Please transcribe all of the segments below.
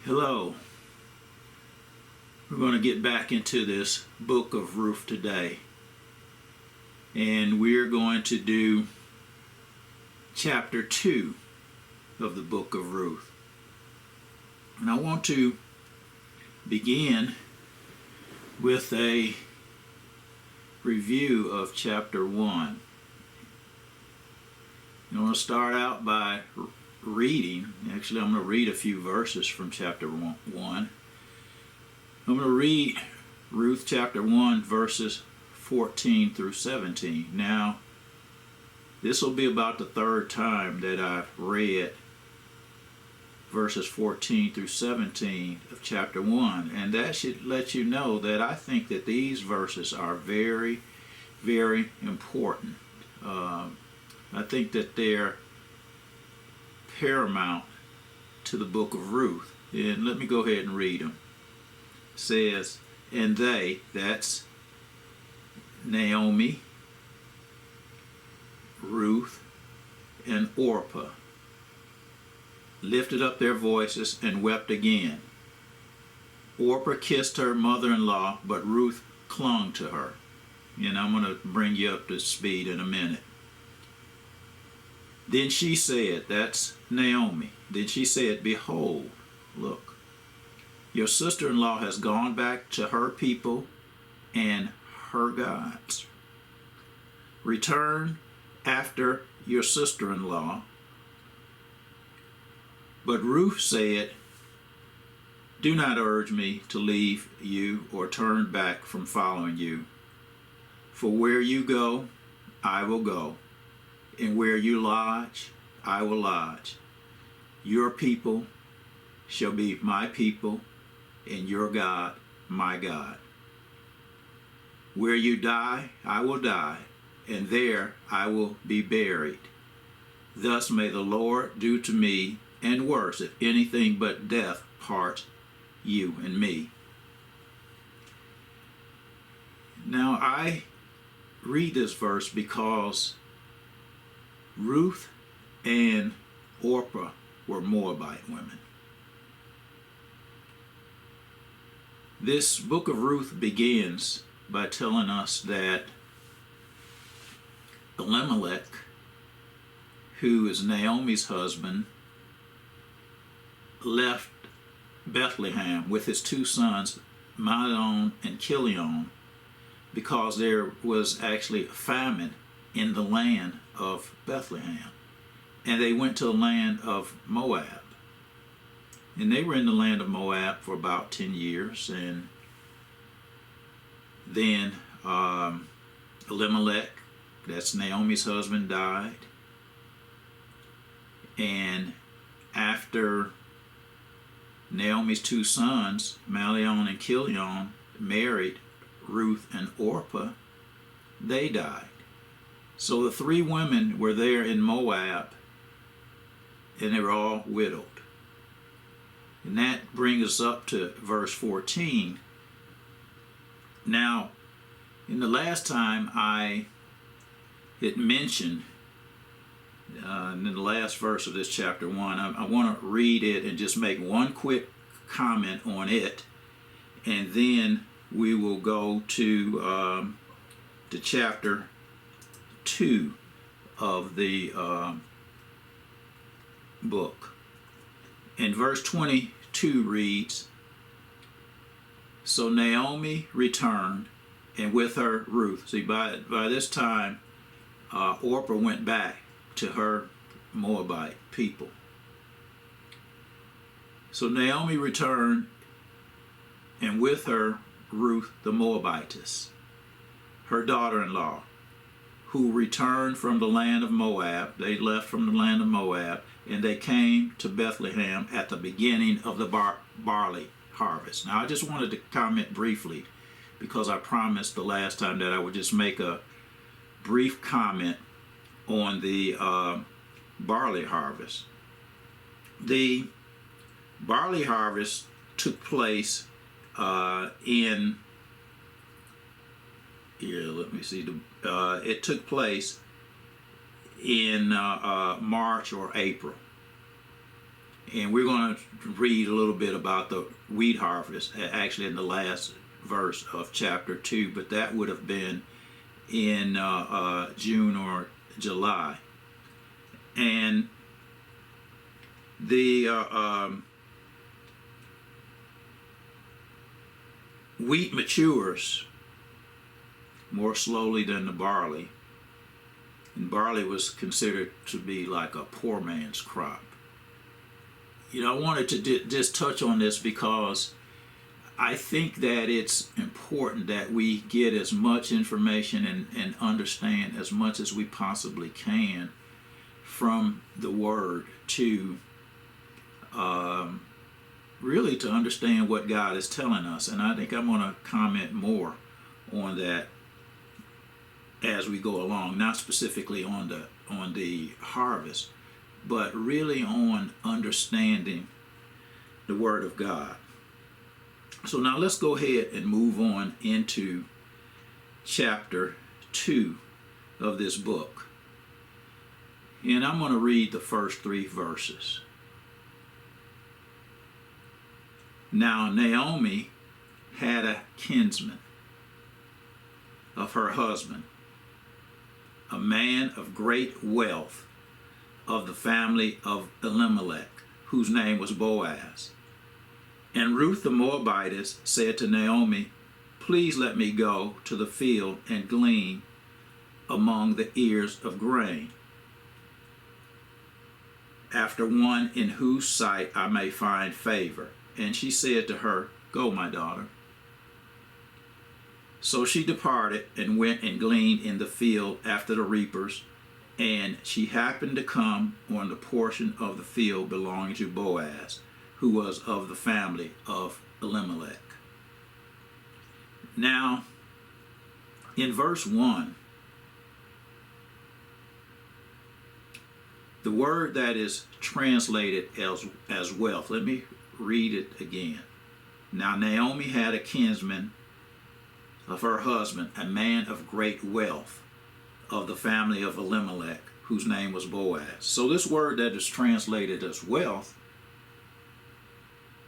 Hello. We're going to get back into this book of Ruth today. And we're going to do chapter 2 of the book of Ruth. And I want to begin with a review of chapter 1. I want to start out by reading. Actually, I'm going to read a few verses from chapter 1. I'm going to read Ruth chapter 1 verses 14 through 17. Now, this will be about the third time that I've read verses 14 through 17 of chapter 1, and that should let you know that I think that these verses are very, very important. I think that they're paramount to the book of Ruth. And let me go ahead and read them. It says, and they, that's Naomi, Ruth, and Orpah, lifted up their voices and wept again. Orpah kissed her mother-in-law, but Ruth clung to her. And I'm going to bring you up to speed in a minute. Then she said, that's Naomi, then she said, behold, look, your sister-in-law has gone back to her people and her gods. Return after your sister-in-law. But Ruth said, do not urge me to leave you or turn back from following you. For where you go, I will go. And where you lodge, I will lodge. Your people shall be my people, and your God, my God. Where you die, I will die, and there I will be buried. Thus may the Lord do to me, and worse, if anything but death part you and me. Now I read this verse because Ruth and Orpah were Moabite women. This book of Ruth begins by telling us that Elimelech, who is Naomi's husband, left Bethlehem with his two sons, Mahlon and Chilion, because there was actually a famine in the land of Bethlehem. And they went to the land of Moab. And they were in the land of Moab for about 10 years. And then Elimelech, that's Naomi's husband, died. And after Naomi's two sons, Mahlon and Chilion, married Ruth and Orpah, they died. So the three women were there in Moab, and they were all widowed. And that brings us up to verse 14. Now, in the last time I had mentioned, in the last verse of this chapter 1, I want to read it and just make one quick comment on it, and then we will go to chapter 2 of the book. And verse 22 reads, so Naomi returned, and with her Ruth. See, by this time, Orpah went back to her Moabite people. So Naomi returned, and with her Ruth the Moabitess, her daughter-in-law, who returned from the land of Moab. They left from the land of Moab, and they came to Bethlehem at the beginning of the barley harvest. Now, I just wanted to comment briefly, because I promised the last time that I would just make a brief comment on the barley harvest. The barley harvest took place in it took place in March or April. And we're going to read a little bit about the wheat harvest, actually in the last verse of chapter 2, but that would have been in June or July. And the wheat matures more slowly than the barley. And barley was considered to be like a poor man's crop. You know, I wanted to just touch on this because I think that it's important that we get as much information and understand as much as we possibly can from the Word to really to understand what God is telling us. And I think I'm going to comment more on that as we go along, not specifically on the harvest, but really on understanding the Word of God. So now let's go ahead and move on into chapter 2 of this book. And I'm going to read the first 3 verses. Now Naomi had a kinsman of her husband, a man of great wealth of the family of Elimelech, whose name was Boaz. And Ruth the Moabitess said to Naomi, "Please let me go to the field and glean among the ears of grain, after one in whose sight I may find favor." And she said to her, "Go, my daughter." So she departed and went and gleaned in the field after the reapers, and she happened to come on the portion of the field belonging to Boaz, who was of the family of Elimelech. Now, in verse 1, the word that is translated as wealth, let me read it again. Now Naomi had a kinsman of her husband, a man of great wealth of the family of Elimelech, whose name was Boaz. So this word that is translated as wealth,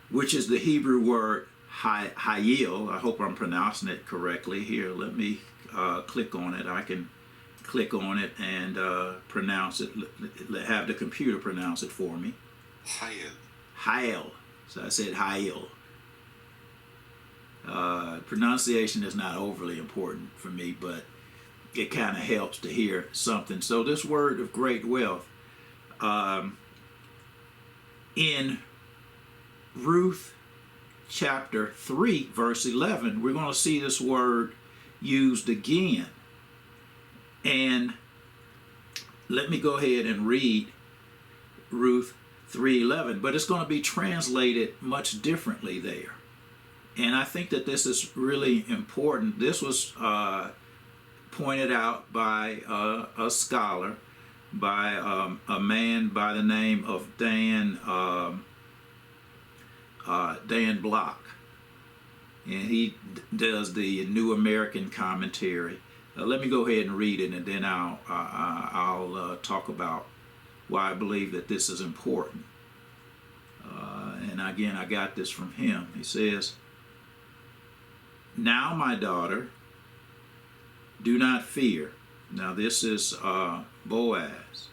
which is the Hebrew word hayil, I hope I'm pronouncing it correctly. Here, let me click on it. I can click on it and pronounce it, have the computer pronounce it for me. Hayil. So I said hayil. Pronunciation is not overly important for me, but it kind of helps to hear something. So this word of great wealth, in Ruth chapter 3 verse 11, we're going to see this word used again. And let me go ahead and read Ruth 3:11, but it's going to be translated much differently there. And I think that this is really important. This was pointed out by a scholar, by a man by the name of Dan Block. And he does the New American Commentary. Let me go ahead and read it, and then I'll talk about why I believe that this is important. And again, I got this from him. He says, "Now, my daughter, do not fear." Now, this is Boaz,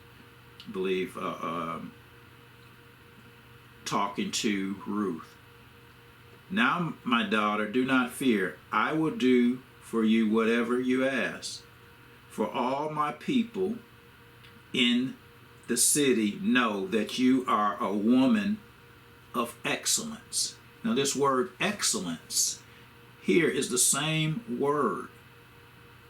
I believe, talking to Ruth. "Now, my daughter, do not fear. I will do for you whatever you ask. For all my people in the city know that you are a woman of excellence." Now, this word excellence here is the same word,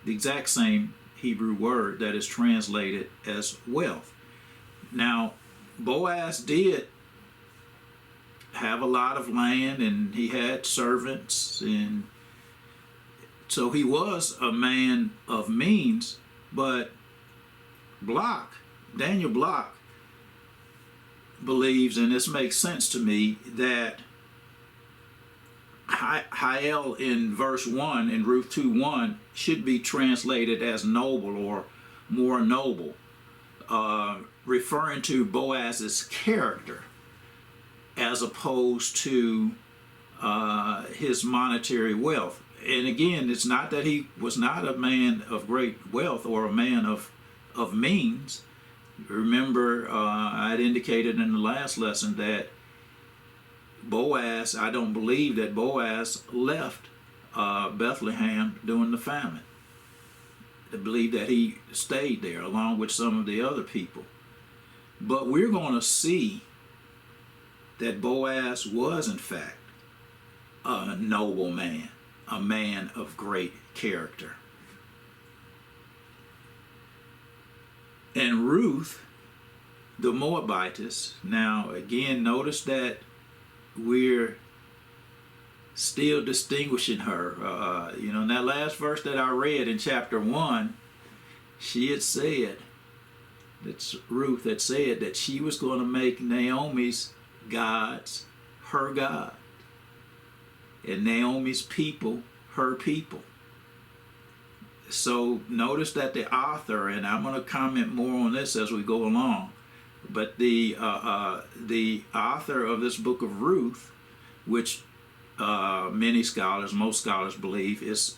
the exact same Hebrew word that is translated as wealth. Now, Boaz did have a lot of land, and he had servants, and so he was a man of means. But Daniel Block believes, and this makes sense to me, that Hayel in verse 1 in Ruth 2:1 should be translated as noble or more noble, referring to Boaz's character. as opposed to his monetary wealth. And again, it's not that he was not a man of great wealth or a man of means. Remember, I had indicated in the last lesson that Boaz, I don't believe that Boaz left Bethlehem during the famine. I believe that he stayed there along with some of the other people. But we're going to see that Boaz was in fact a noble man, a man of great character. And Ruth, the Moabitess, now again, notice that we're still distinguishing her. In that last verse that I read in chapter 1, she had said, that's Ruth had said that she was going to make Naomi's gods her God, and Naomi's people her people. So notice that the author, and I'm going to comment more on this as we go along, but the author of this book of Ruth, which many scholars, most scholars believe is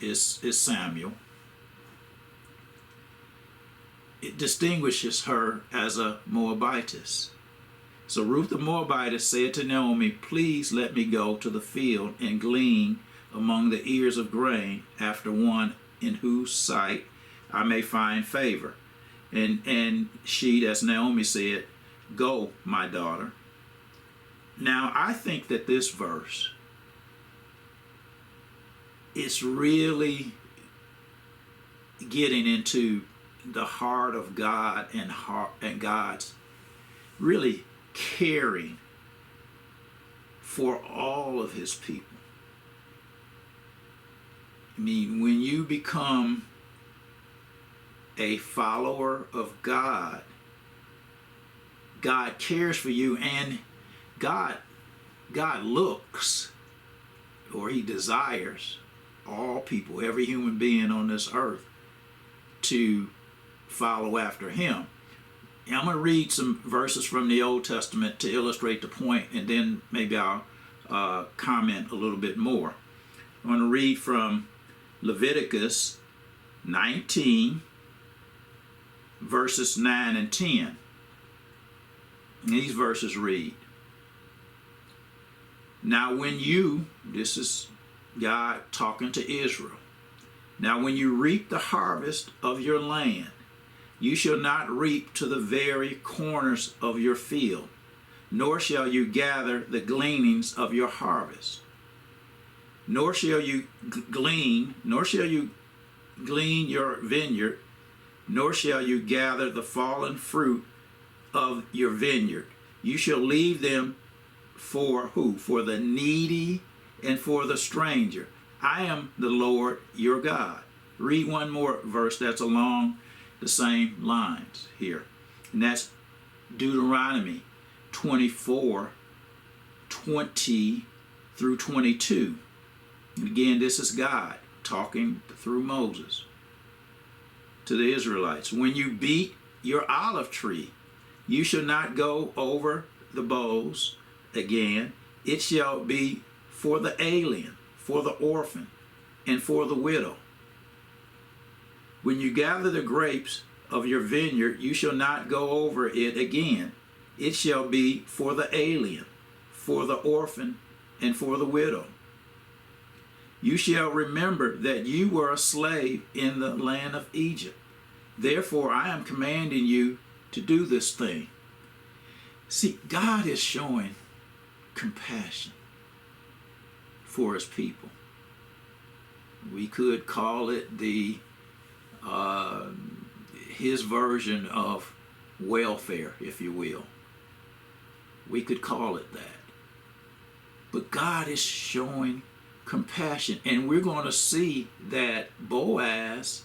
Samuel, it distinguishes her as a Moabitess. So Ruth the Moabitess said to Naomi, "Please let me go to the field and glean among the ears of grain after one in whose sight I may find favor." And she, as Naomi said, "Go, my daughter." Now, I think that this verse is really getting into the heart of God and God's really caring for all of his people. I mean, when you become a follower of God, God cares for you, and God looks, or he desires all people, every human being on this earth, to follow after him. And I'm going to read some verses from the Old Testament to illustrate the point, and then maybe I'll comment a little bit more. I'm going to read from Leviticus 19, verses 9 and 10. And these verses read, "Now when you," this is God talking to Israel, "now when you reap the harvest of your land, you shall not reap to the very corners of your field, nor shall you gather the gleanings of your harvest, nor shall you glean your vineyard, nor shall you gather the fallen fruit of your vineyard. You shall leave them for who? For the needy and for the stranger. I am the Lord your God." Read one more verse that's along the same lines here, and that's Deuteronomy 24:20 through 22. And again, this is God talking through Moses to the Israelites. "When you beat your olive tree, you shall not go over the boughs again. It shall be for the alien, for the orphan, and for the widow. When you gather the grapes of your vineyard, you shall not go over it again. It shall be for the alien, for the orphan, and for the widow. You shall remember that you were a slave in the land of Egypt. Therefore, I am commanding you to do this thing." See, God is showing compassion for his people. We could call it his version of welfare, if you will. We could call it that. But God is showing compassion, and we're going to see that Boaz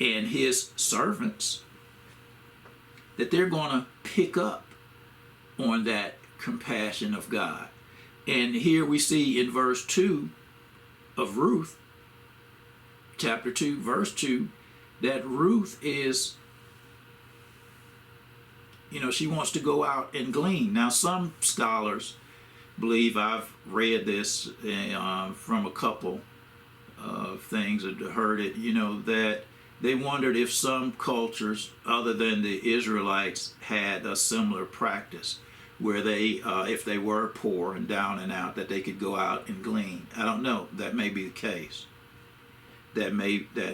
and his servants, that they're going to pick up on that compassion of God. And here we see in verse 2 of Ruth, chapter 2, verse 2, that Ruth is she wants to go out and glean. Now, some scholars believe, I've read this from a couple of things and heard it, that they wondered if some cultures other than the Israelites had a similar practice where they, if they were poor and down and out, that they could go out and glean. I don't know. That may be the case. That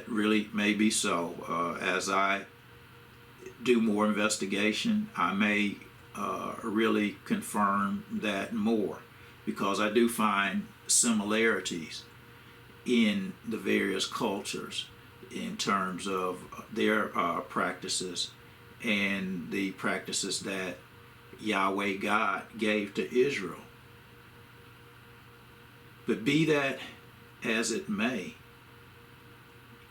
really may be so. As I do more investigation, I may really confirm that more, because I do find similarities in the various cultures in terms of their practices and the practices that Yahweh God gave to Israel. But be that as it may,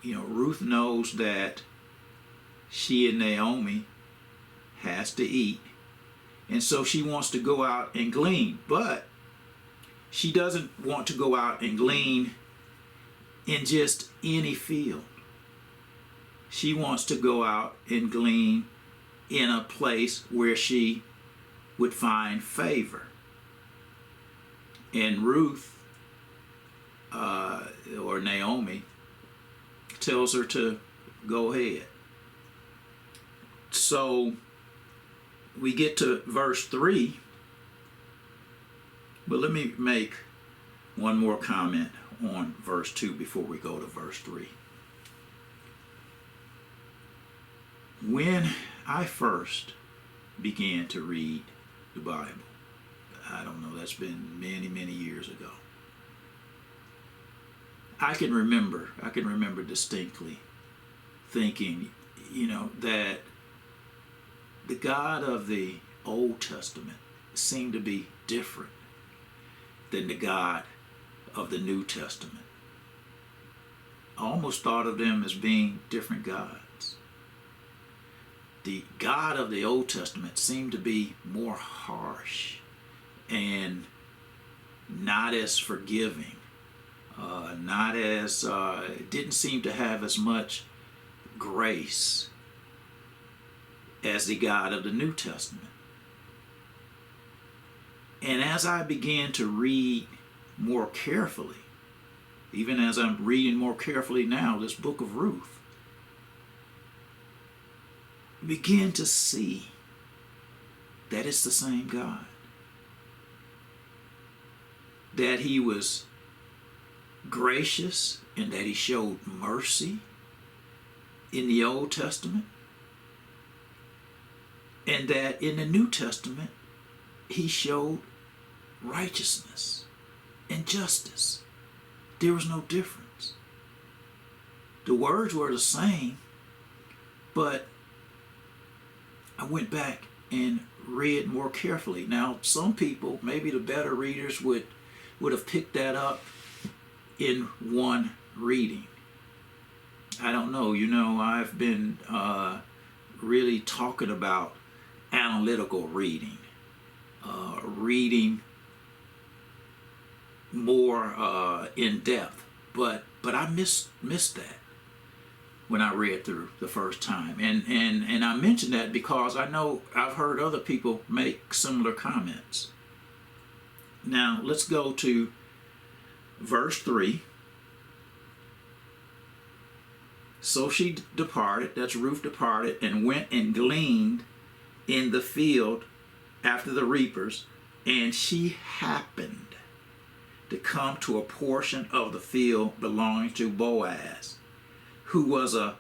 Ruth knows that she and Naomi has to eat, and so she wants to go out and glean. But she doesn't want to go out and glean in just any field. She wants to go out and glean in a place where she would find favor. And Ruth, or Naomi, tells her to go ahead. So we get to verse 3, but let me make one more comment on verse 2 before we go to verse 3. When I first began to read the Bible, I don't know, that's been many, many years ago, I can remember distinctly thinking, that the God of the Old Testament seemed to be different than the God of the New Testament. I almost thought of them as being different gods. The God of the Old Testament seemed to be more harsh and not as forgiving, didn't seem to have as much grace as the God of the New Testament. And as I began to read more carefully, even as I'm reading more carefully now, this book of Ruth, begin to see that it's the same God. That he was gracious and that he showed mercy in the Old Testament, and that in the New Testament he showed righteousness and justice. There was no difference. The words were the same, but I went back and read more carefully. Now, some people, maybe the better readers, would have picked that up in one reading. I don't know. I've been really talking about analytical reading, reading more in depth, but I missed that when I read through the first time, and I mention that because I know I've heard other people make similar comments. Now let's go to verse 3. So she departed, that's Ruth departed, and went and gleaned in the field after the reapers, and she happened to come to a portion of the field belonging to Boaz, who was of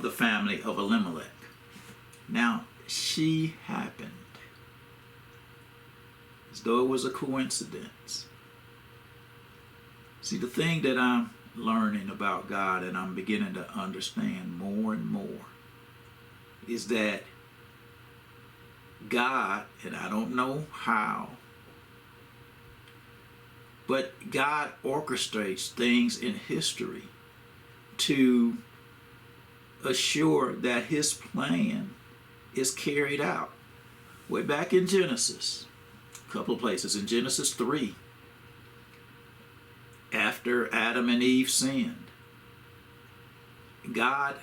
the family of Elimelech. Now, she happened, as though it was a coincidence. See, the thing that I'm learning about God and I'm beginning to understand more and more is that God, and I don't know how, but God orchestrates things in history to assure that his plan is carried out. Way back in Genesis, a couple of places, in Genesis 3, after Adam and Eve sinned, God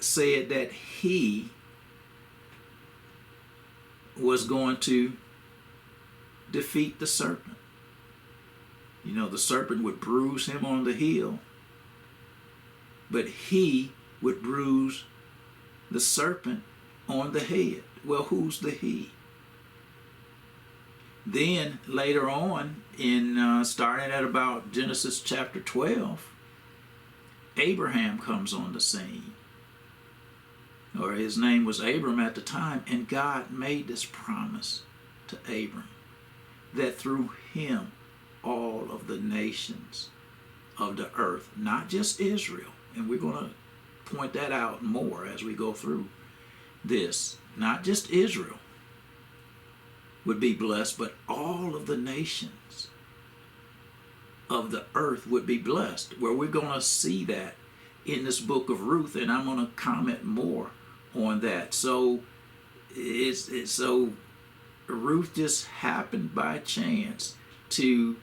said that he was going to defeat the serpent. You know, the serpent would bruise him on the heel, but he would bruise the serpent on the head. Well, who's the he? Then later on, in starting at about Genesis chapter 12, Abraham comes on the scene. Or his name was Abram at the time, and God made this promise to Abram that through him all of the nations of the earth, not just Israel, and we're going to point that out more as we go through this, not just Israel would be blessed, but all of the nations of the earth would be blessed. Where we're going to see that in this book of Ruth, and I'm going to comment more on that. So so Ruth just happened by chance to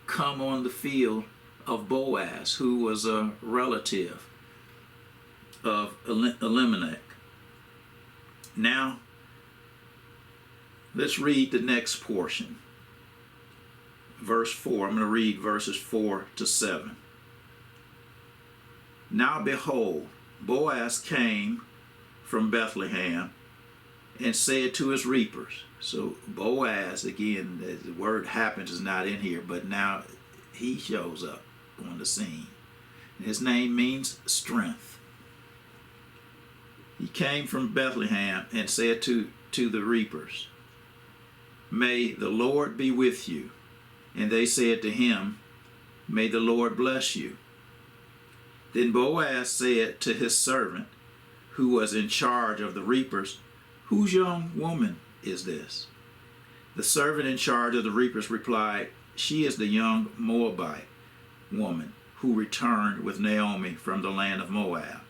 come on the field of Boaz, who was a relative of Elimelech. Now, let's read the next portion. Verse 4. I'm going to read verses 4 to 7. Now behold, Boaz came from Bethlehem and said to his reapers. So Boaz, again, the word happens is not in here, but now he shows up on the scene. His name means strength. He came from Bethlehem and said to the reapers, "May the Lord be with you." And they said to him, "May the Lord bless you." Then Boaz said to his servant, who was in charge of the reapers, "Whose young woman is this?" The servant in charge of the reapers replied, "She is the young Moabite woman who returned with Naomi from the land of Moab."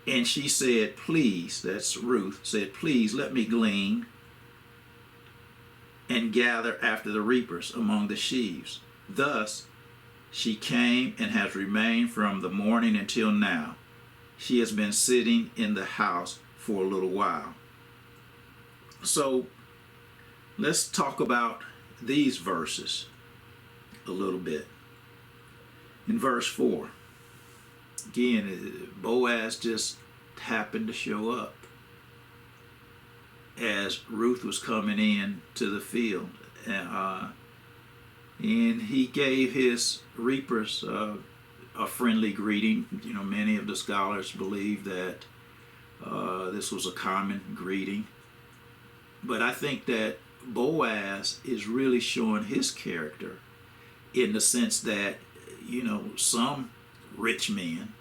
And she said, "Please," that's Ruth, said, "Please let me glean and gather after the reapers among the sheaves." Thus she came and has remained from the morning until now. She has been sitting in the house for a little while. So let's talk about these verses a little bit. In verse 4, again, Boaz just happened to show up as Ruth was coming in to the field, and he gave his reapers a friendly greeting. You know, many of the scholars believe that this was a common greeting, but I think that Boaz is really showing his character in the sense that, you know, some rich men,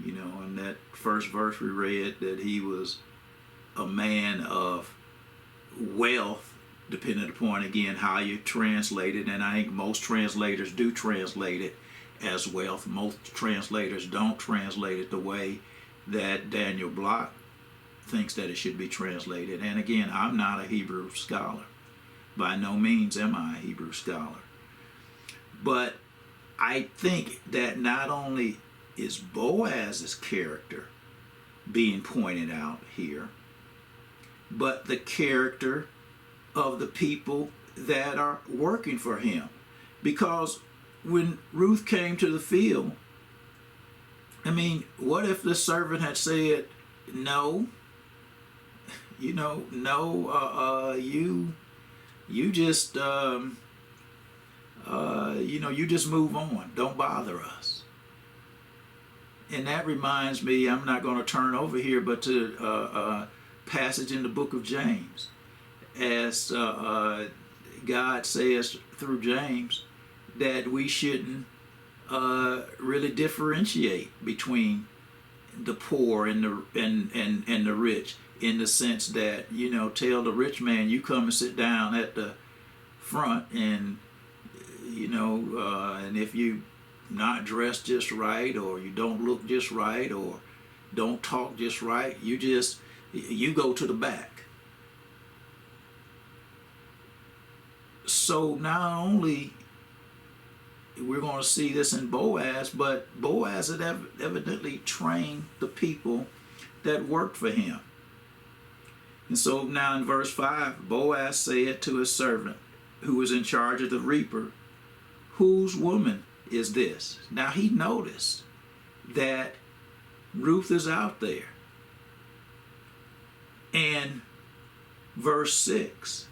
you know, in that first verse we read that he was a man of wealth, depending upon, again, how you translate it. And I think most translators do translate it as wealth. Most translators don't translate it the way that Daniel Block thinks that it should be translated. And again, I'm not a Hebrew scholar. By no means am I a Hebrew scholar. But I think that not only is Boaz's character being pointed out here, but the character of the people that are working for him. Because when Ruth came to the field, I mean, what if the servant had said, "No, you know, no, you just, you know, you just move on. Don't bother us." And that reminds me, I'm not going to turn over here, but to a passage in the book of James, as God says through James that we shouldn't really differentiate between the poor and the rich, in the sense that, you know, tell the rich man, "You come and sit down at the front, and you know, and if you not dressed just right, or you don't look just right, or don't talk just right, you go to the back." So not only we're going to see this in Boaz, but Boaz had evidently trained the people that worked for him. And so now in verse 5, Boaz said to his servant who was in charge of the reaper, "Whose woman is this?" Now he noticed that Ruth is out there. And verse 6,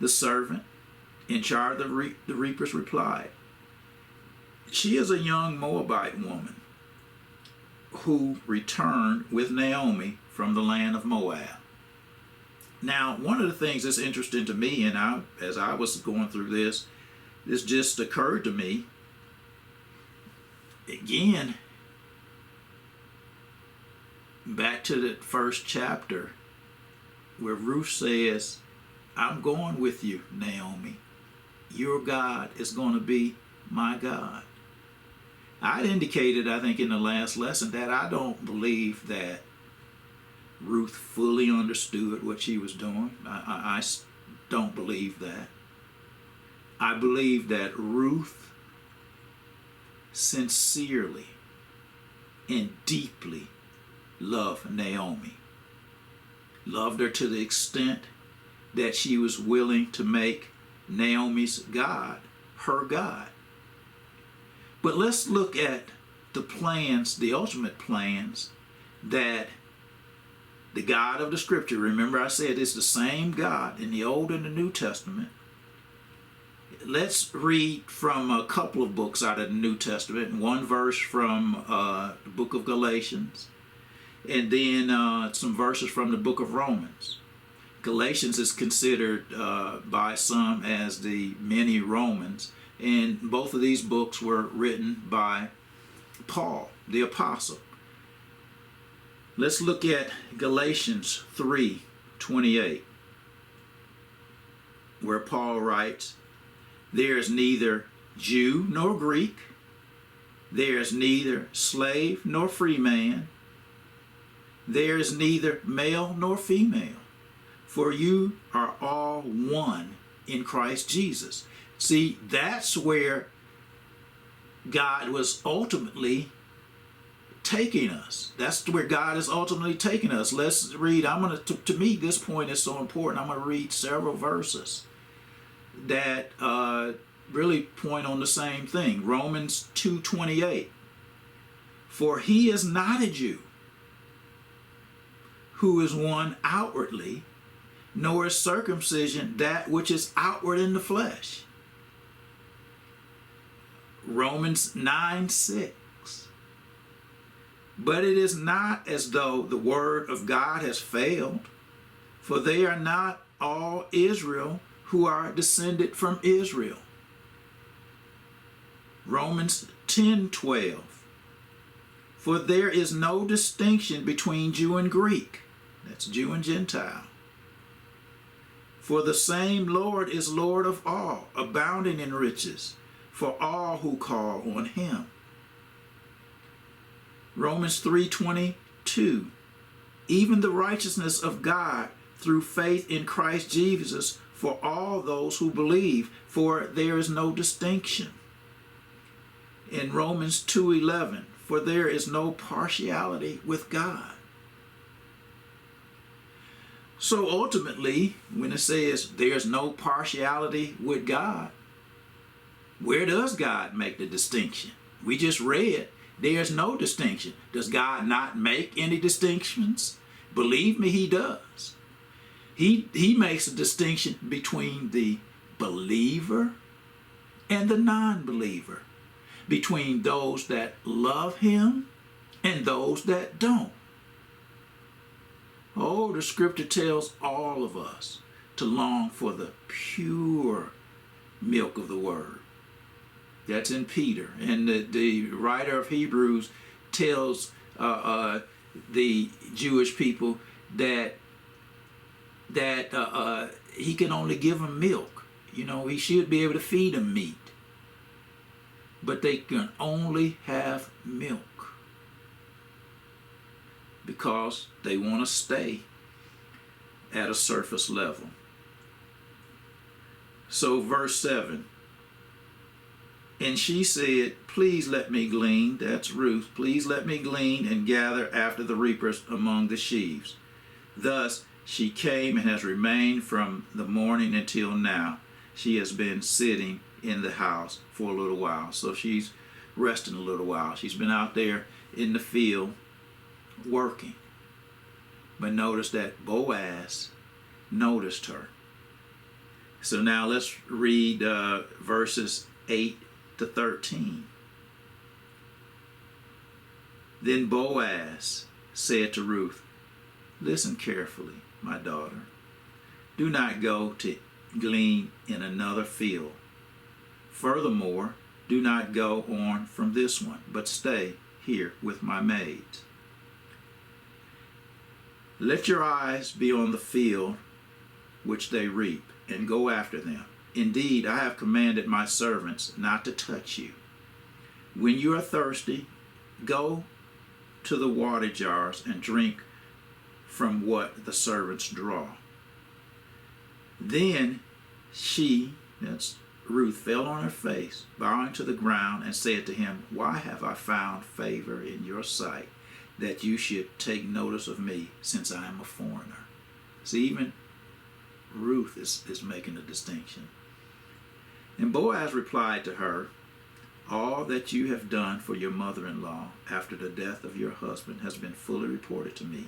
the servant in charge of the reapers replied, "She is a young Moabite woman who returned with Naomi from the land of Moab." Now, one of the things that's interesting to me, and as I was going through this just occurred to me, again, back to the first chapter, where Ruth says, "I'm going with you, Naomi. Your God is going to be my God." I'd indicated, I think, in the last lesson that I don't believe that Ruth fully understood what she was doing. I don't believe that. I believe that Ruth sincerely and deeply loved Naomi. Loved her to the extent that she was willing to make Naomi's God her God. But let's look at the plans, the ultimate plans that the God of the Scripture, remember I said it's the same God in the Old and the New Testament. Let's read from a couple of books out of the New Testament, one verse from the book of Galatians, and then some verses from the book of Romans. Galatians is considered by some as the mini Romans, and both of these books were written by Paul, the apostle. Let's look at Galatians 3:28, where Paul writes, "There is neither Jew nor Greek, there is neither slave nor free man, there is neither male nor female, for you are all one in Christ Jesus." See, that's where God was ultimately taking us. That's where God is ultimately taking us. Let's read. To me, this point is so important. I'm going to read several verses that really point on the same thing. Romans 2:28. "For he is not a Jew who is one outwardly, nor is circumcision that which is outward in the flesh." Romans 9:6. "But it is not as though the word of God has failed, for they are not all Israel who are descended from Israel." Romans 10:12. "For there is no distinction between Jew and Greek," that's Jew and Gentile, "for the same Lord is Lord of all, abounding in riches for all who call on him." Romans 3:22. "Even the righteousness of God through faith in Christ Jesus for all those who believe, for there is no distinction." In Romans 2:11, "For there is no partiality with God." So ultimately, when it says there's no partiality with God, where does God make the distinction? We just read there's no distinction. Does God not make any distinctions? Believe me, he does. He makes a distinction between the believer and the non-believer, between those that love him and those that don't. Oh, the Scripture tells all of us to long for the pure milk of the Word. That's in Peter. And the writer of Hebrews tells the Jewish people that he can only give them milk. You know, he should be able to feed them meat. But they can only have milk because they want to stay at a surface level. So verse 7. And she said, please let me glean. That's Ruth. Please let me glean and gather after the reapers among the sheaves. Thus she came and has remained from the morning until now. She has been sitting in the house for a little while. So she's resting a little while. She's been out there in the field working. But notice that Boaz noticed her. So now let's read verses 8 to 13. Then Boaz said to Ruth, listen carefully, my daughter. Do not go to glean in another field. Furthermore, do not go on from this one, but stay here with my maids. Let your eyes be on the field which they reap, and go after them. Indeed, I have commanded my servants not to touch you. When you are thirsty, go to the water jars and drink from what the servants draw. Then she, that's Ruth, fell on her face, bowing to the ground, and said to him, why have I found favor in your sight, that you should take notice of me, since I am a foreigner? See, even Ruth is making a distinction. And Boaz replied to her, all that you have done for your mother-in-law after the death of your husband has been fully reported to me.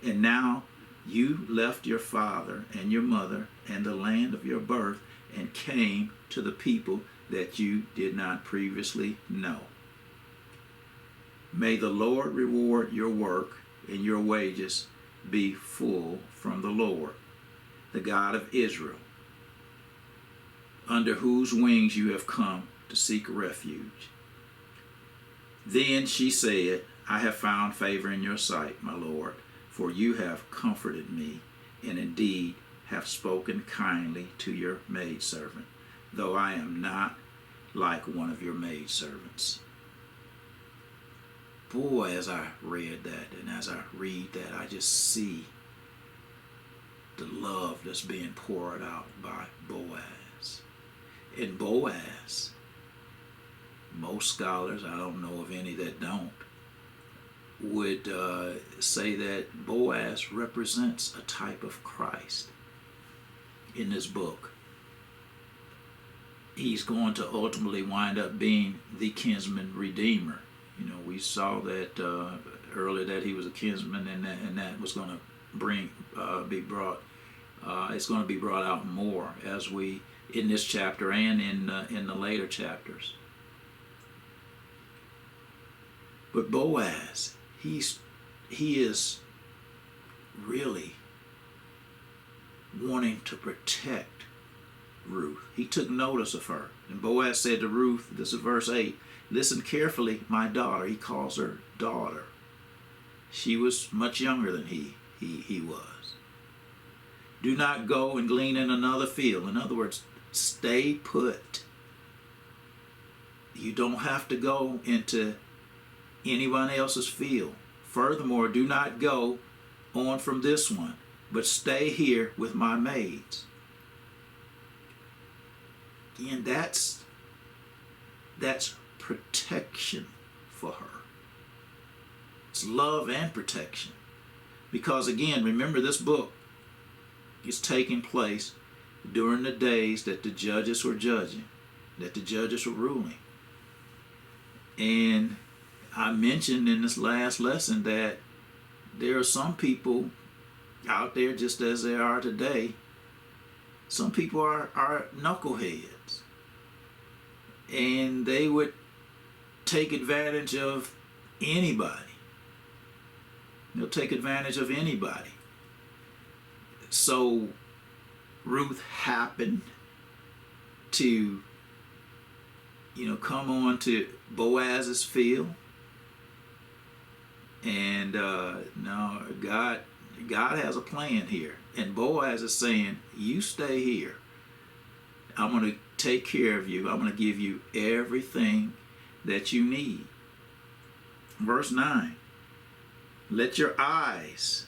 And now you left your father and your mother and the land of your birth and came to the people that you did not previously know. May the Lord reward your work, and your wages be full from the Lord, the God of Israel, under whose wings you have come to seek refuge. Then she said, I have found favor in your sight, my Lord, for you have comforted me, and indeed have spoken kindly to your maidservant, though I am not like one of your maidservants. Boy, as I read that, and as I read that, I just see the love that's being poured out by Boaz. And Boaz, most scholars, I don't know of any that don't, would say that Boaz represents a type of Christ in this book. He's going to ultimately wind up being the kinsman redeemer. You know, we saw that earlier, that he was a kinsman, and that was going to be brought. It's going to be brought out more as we in this chapter and in the later chapters. But Boaz, he is really wanting to protect Ruth. He took notice of her. And Boaz said to Ruth, this is verse 8, listen carefully, my daughter. He calls her daughter. She was much younger than he was. Do not go and glean in another field. In other words, stay put. You don't have to go into anyone else's field. Furthermore, do not go on from this one, but stay here with my maids. Again, that's protection for her. It's love and protection. Because again, remember, this book is taking place during the days that the judges were judging, that the judges were ruling. And I mentioned in this last lesson that there are some people out there, just as there are today. Some people are knuckleheads, and they would take advantage of anybody. They'll take advantage of anybody. So Ruth happened to, come on to Boaz's field, and no, God has a plan here, and Boaz is saying, "You stay here. I'm going to take care of you. I'm going to give you everything that you need." Verse 9. Let your eyes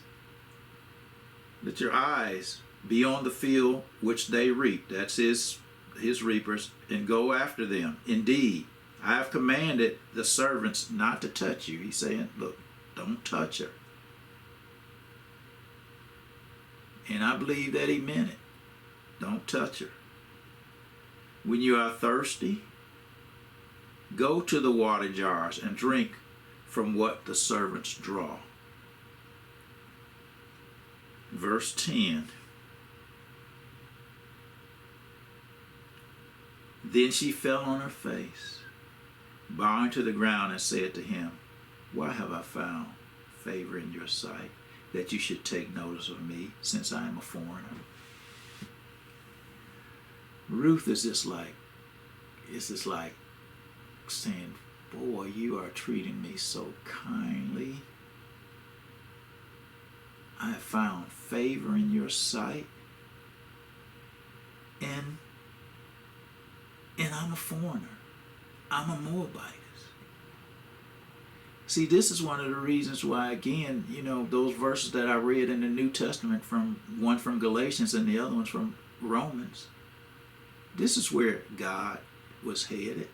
be on the field which they reap. That's his reapers, and go after them. Indeed, I have commanded the servants not to touch you. He's saying, look, don't touch her. And I believe that he meant it. Don't touch her. When you are thirsty, go to the water jars and drink from what the servants draw. Verse 10. Then she fell on her face, bowing to the ground, and said to him, why have I found favor in your sight, that you should take notice of me, since I am a foreigner? Ruth is just like, saying, boy, you are treating me so kindly. I have found favor in your sight, and I'm a foreigner. I'm a Moabitess. See, this is one of the reasons why, again, those verses that I read in the New Testament, one from Galatians and the other one's from Romans, this is where God was headed.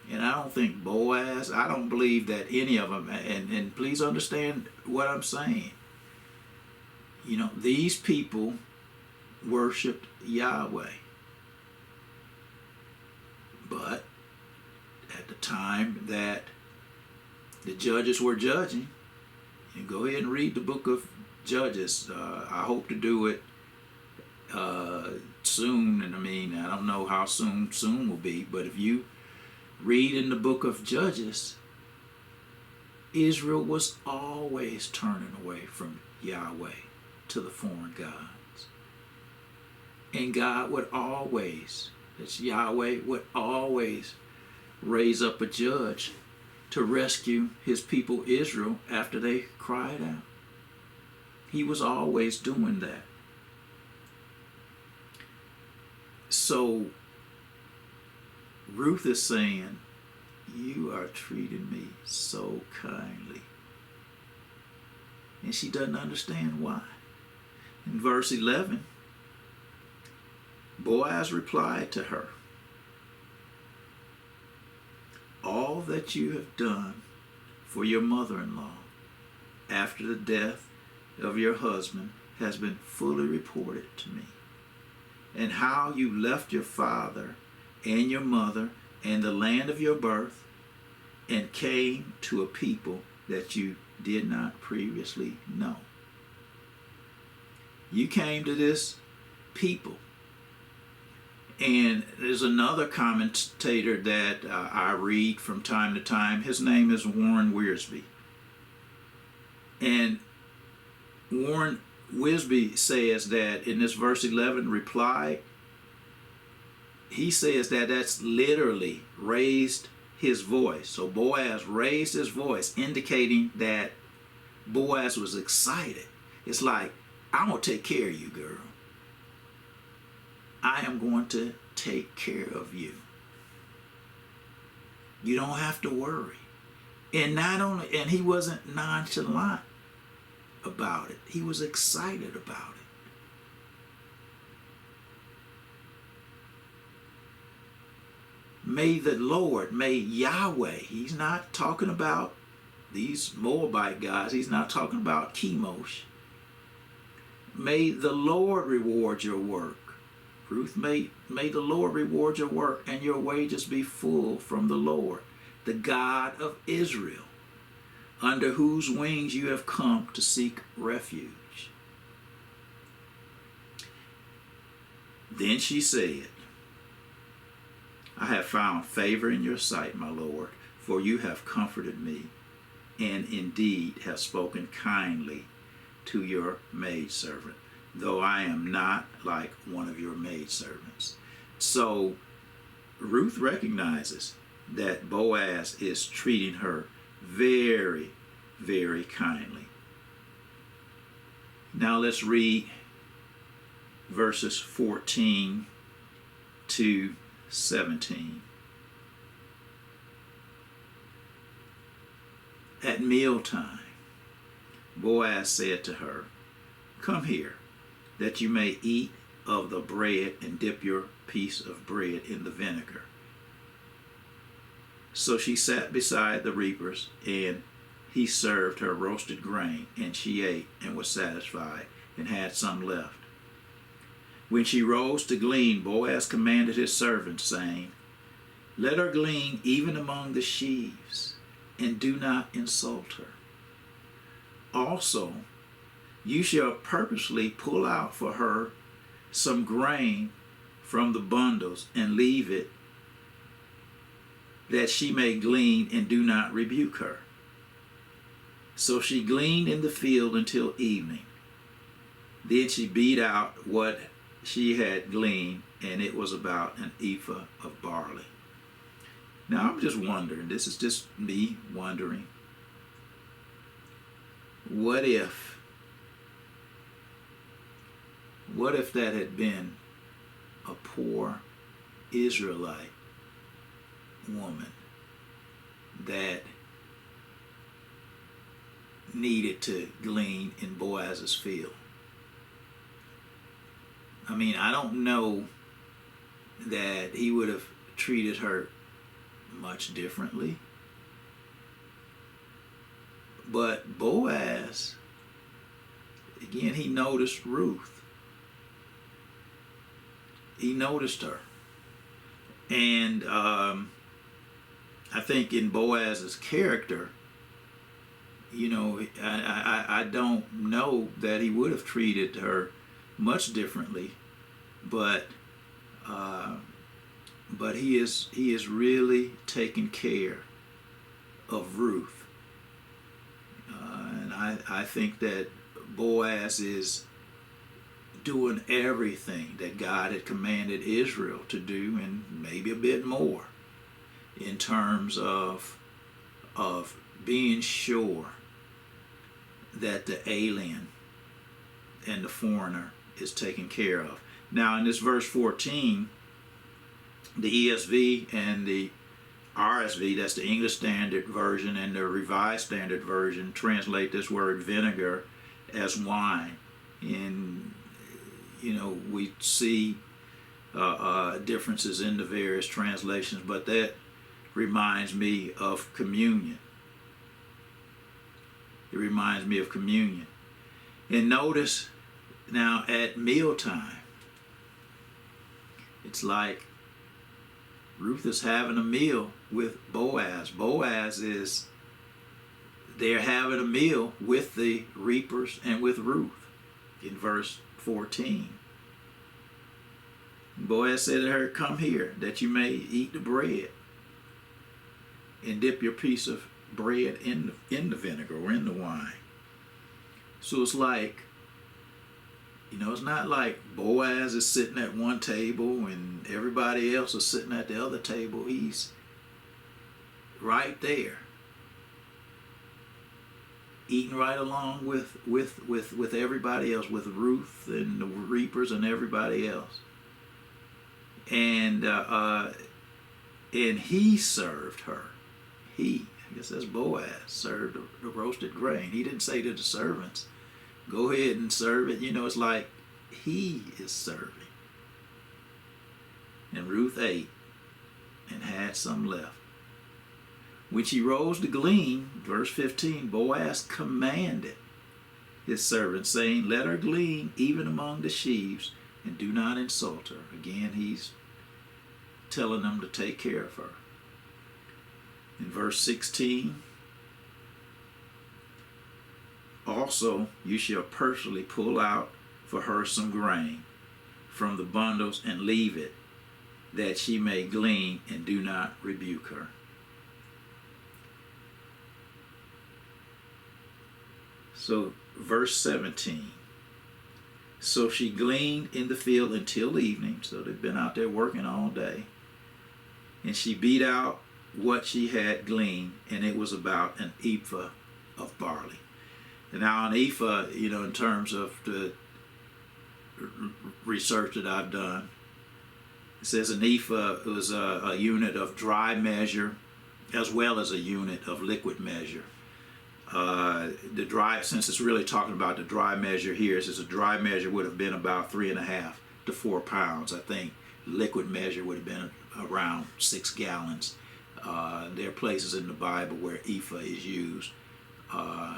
And I don't think Boaz, I don't believe that any of them, and please understand what I'm saying. These people worshiped Yahweh. But at the time that the judges were judging, and go ahead and read the book of Judges. I hope to do it soon, and I don't know how soon will be, but if you read in the book of Judges, Israel was always turning away from Yahweh to the foreign gods. And God would always, Yahweh would always raise up a judge to rescue his people Israel after they cried out. He was always doing that. So Ruth is saying, you are treating me so kindly. And she doesn't understand why. In verse 11, Boaz replied to her, all that you have done for your mother-in-law after the death of your husband has been fully reported to me, and how you left your father and your mother and the land of your birth and came to a people that you did not previously know. You came to this people. And there's another commentator that I read from time to time. His name is Warren Wiersbe. And Warren Wiersbe says that in this verse 11 reply, he says that that's literally raised his voice. So Boaz raised his voice, indicating that Boaz was excited. It's like, I'm going to take care of you, girl. I am going to take care of you. You don't have to worry. And he wasn't nonchalant about it. He was excited about it. May the Lord, may Yahweh, he's not talking about these Moabite guys. He's not talking about Chemosh. May the Lord reward your work. Ruth, may the Lord reward your work and your wages be full from the Lord, the God of Israel, under whose wings you have come to seek refuge. Then she said, I have found favor in your sight, my Lord, for you have comforted me, and indeed have spoken kindly to your maidservant, though I am not like one of your maidservants. So Ruth recognizes that Boaz is treating her very, very kindly. Now let's read verses 14 to 17. At mealtime, Boaz said to her, come here, that you may eat of the bread and dip your piece of bread in the vinegar. So she sat beside the reapers, and he served her roasted grain, and she ate and was satisfied and had some left. When she rose to glean, Boaz commanded his servants, saying, "Let her glean even among the sheaves, and do not insult her. Also, you shall purposely pull out for her some grain from the bundles, and leave it, that she may glean, and do not rebuke her." So she gleaned in the field until evening. Then she beat out what she had gleaned, and it was about an ephah of barley. Now I'm just wondering, this is just me wondering, what if that had been a poor Israelite woman that needed to glean in Boaz's field? I mean, I don't know that he would have treated her much differently. But Boaz, again, he noticed Ruth. He noticed her. And I think in Boaz's character, you know, I don't know that he would have treated her much differently, but he is really taking care of Ruth, and I think that Boaz is doing everything that God had commanded Israel to do, and maybe a bit more, in terms of being sure that the alien and the foreigner is taken care of. Now in this verse 14, the ESV and the RSV, that's the English Standard Version, and the Revised Standard Version translate this word vinegar as wine. And you know, we see differences in the various translations, but that reminds me of communion. It reminds me of communion. And notice now at mealtime, it's like Ruth is having a meal with Boaz. They're having a meal with the reapers and with Ruth in verse 14. Boaz said to her, "Come here, that you may eat the bread and dip your piece of bread in the vinegar or in the wine." So it's like, you know, it's not like Boaz is sitting at one table and everybody else is sitting at the other table. He's right there, eating right along with everybody else, with Ruth and the reapers and everybody else. And he served her. I guess that's Boaz, served the roasted grain. He didn't say to the servants, "Go ahead and serve it." You know, it's like he is serving. And Ruth ate and had some left. When she rose to glean, verse 15, Boaz commanded his servants, saying, "Let her glean even among the sheaves, and do not insult her." Again, he's telling them to take care of her. In verse 16, "Also you shall personally pull out for her some grain from the bundles, and leave it, that she may glean, and do not rebuke her." So verse 17, "So she gleaned in the field until evening," so they've been out there working all day, "and she beat out what she had gleaned, and it was about an ephah of barley." And now an ephah, you know, in terms of the research that I've done, it says an ephah was a unit of dry measure as well as a unit of liquid measure. The dry, since it's really talking about the dry measure here, it says a dry measure would have been about 3.5 to 4 pounds. I think liquid measure would have been around 6 gallons. There are places in the Bible where ephah is used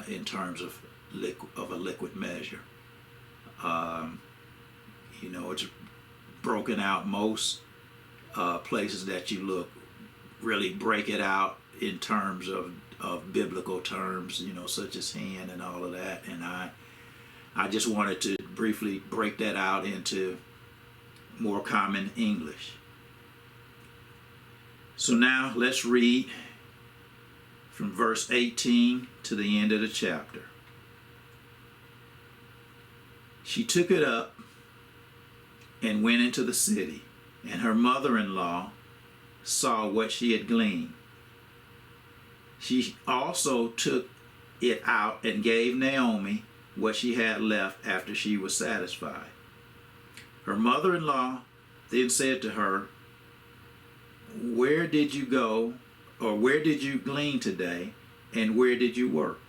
in terms of a liquid measure. It's broken out. Most places that you look really break it out in terms of biblical terms, such as hand and all of that. And I just wanted to briefly break that out into more common English. So now let's read from verse 18 to the end of the chapter. She took it up and went into the city, and her mother-in-law saw what she had gleaned. She also took it out and gave Naomi what she had left after she was satisfied. Her mother-in-law then said to her, "Where did you go, or where did you glean today, and where did you work?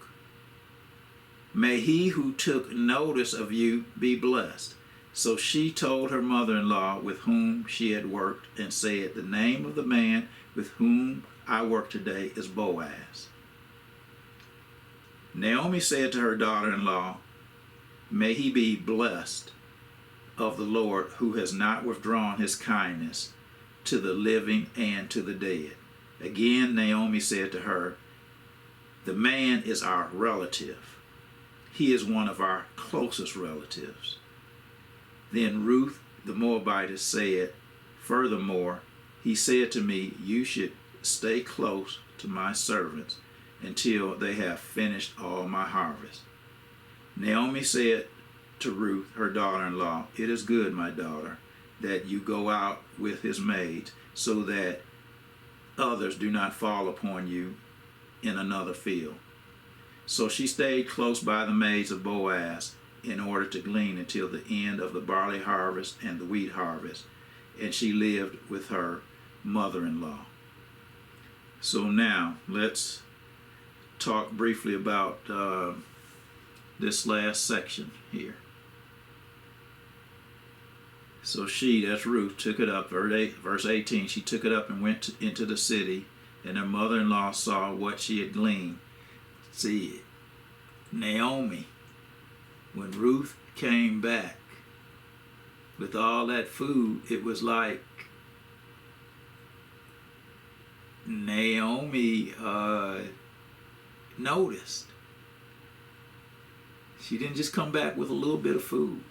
May he who took notice of you be blessed." So she told her mother-in-law with whom she had worked, and said, "The name of the man with whom I work today is Boaz." Naomi said to her daughter-in-law, "May he be blessed of the Lord, who has not withdrawn his kindness to the living and to the dead." Again Naomi said to her, "The man is our relative. He is one of our closest relatives." Then Ruth the Moabitess said, "Furthermore, he said to me, you should stay close to my servants until they have finished all my harvest." Naomi said to Ruth, her daughter-in-law, "It is good, my daughter, that you go out with his maids, so that others do not fall upon you in another field." So she stayed close by the maids of Boaz in order to glean until the end of the barley harvest and the wheat harvest, and she lived with her mother-in-law. So now let's talk briefly about this last section here. So she, that's Ruth, took it up, verse 18, she took it up and went into the city, and her mother-in-law saw what she had gleaned. See, Naomi, when Ruth came back with all that food, it was like Naomi noticed. She didn't just come back with a little bit of food.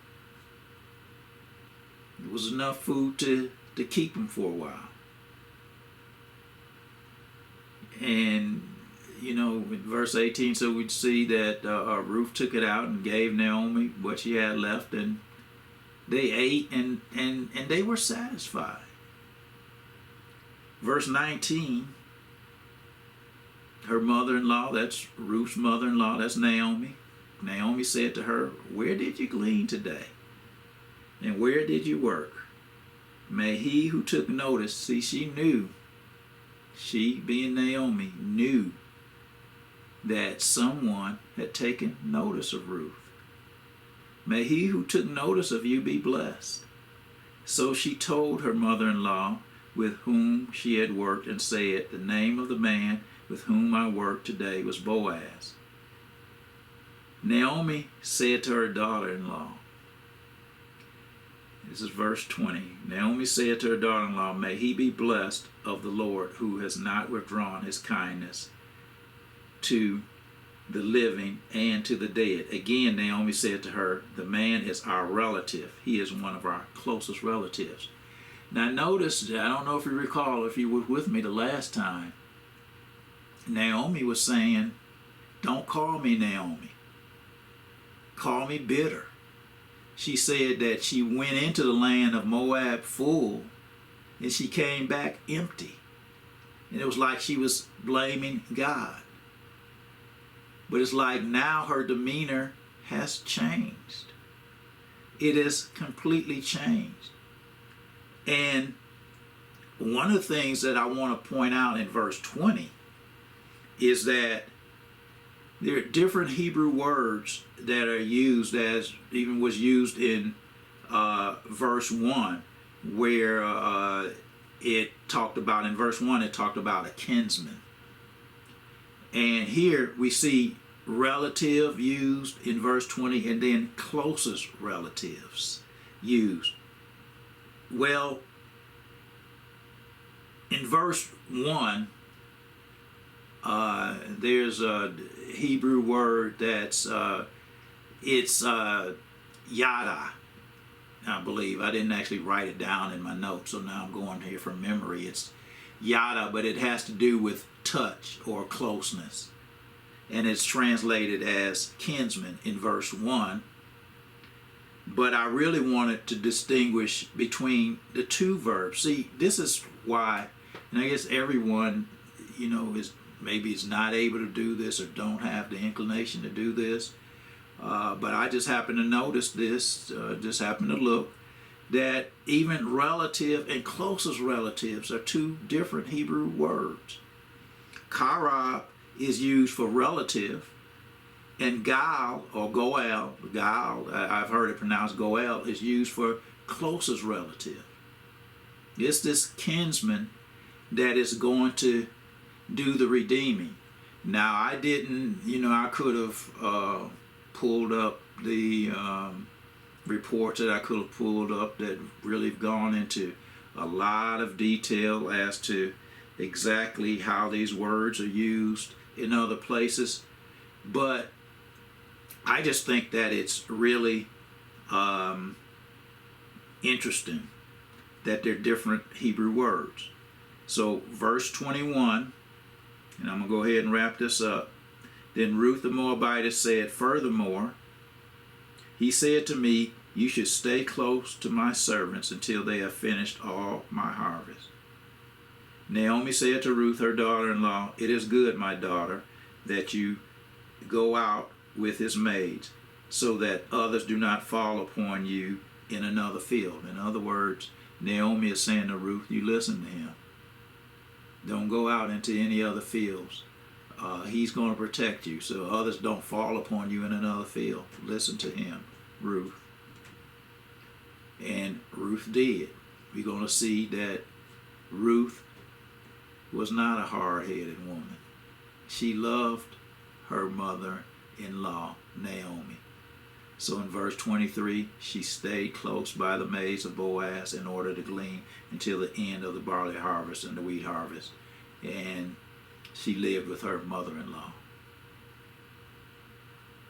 It was enough food to keep them for a while. And, in verse 18, so we'd see that Ruth took it out and gave Naomi what she had left, and they ate and they were satisfied. Verse 19, her mother-in-law, that's Ruth's mother-in-law, that's Naomi. Naomi said to her, "Where did you glean today? And where did you work? May he who took notice," see, she knew, she being Naomi, knew that someone had taken notice of Ruth. "May he who took notice of you be blessed." So she told her mother-in-law with whom she had worked, and said, "The name of the man with whom I worked today was Boaz." Naomi said to her daughter-in-law, this is verse 20, Naomi said to her daughter-in-law, "May he be blessed of the Lord, who has not withdrawn his kindness to the living and to the dead." Again Naomi said to her, "The man is our relative. He is one of our closest relatives." Now notice, I don't know if you recall, if you were with me the last time, Naomi was saying, "Don't call me Naomi. Call me bitter." She said that she went into the land of Moab full, and she came back empty. And it was like she was blaming God. But it's like now her demeanor has changed. It is completely changed. And one of the things that I want to point out in verse 20 is that there are different Hebrew words that are used, as even was used in verse 1, where it talked about, in verse 1, it talked about a kinsman. And here we see relative used in verse 20, and then closest relatives used. Well, in verse 1, there's a Hebrew word that's it's yada, I believe. I didn't actually write it down in my notes, so now I'm going here from memory. It's yada, but it has to do with touch or closeness, and it's translated as kinsman in verse 1. But I really wanted to distinguish between the two verbs. See, this is why, and I guess everyone, is maybe is not able to do this or don't have the inclination to do this. But I just happened to notice this, just happened to look, that even relative and closest relatives are two different Hebrew words. Karab is used for relative, and Gal or Goel, I've heard it pronounced Goel, is used for closest relative. It's this kinsman that is going to do the redeeming. Now, I didn't, I could have pulled up the reports that I could have pulled up that really have gone into a lot of detail as to exactly how these words are used in other places. But I just think that it's really interesting that they're different Hebrew words. So verse 21, and I'm going to go ahead and wrap this up. Then Ruth the Moabitess said, "Furthermore, he said to me, you should stay close to my servants until they have finished all my harvest." Naomi said to Ruth, her daughter-in-law, "It is good, my daughter, that you go out with his maids, so that others do not fall upon you in another field." In other words, Naomi is saying to Ruth, you listen to him. Don't go out into any other fields. He's going to protect you, so others don't fall upon you in another field. Listen to him, Ruth. And Ruth did. We're going to see that Ruth was not a hard-headed woman. She loved her mother-in-law, Naomi. So in verse 23, she stayed close by the maids of Boaz in order to glean until the end of the barley harvest and the wheat harvest. And she lived with her mother-in-law.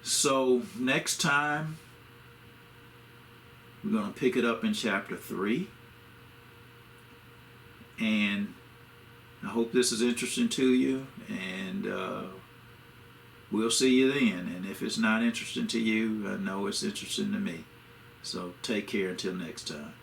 So next time, we're going to pick it up in chapter 3. And I hope this is interesting to you. And we'll see you then. And if it's not interesting to you, I know it's interesting to me. So take care until next time.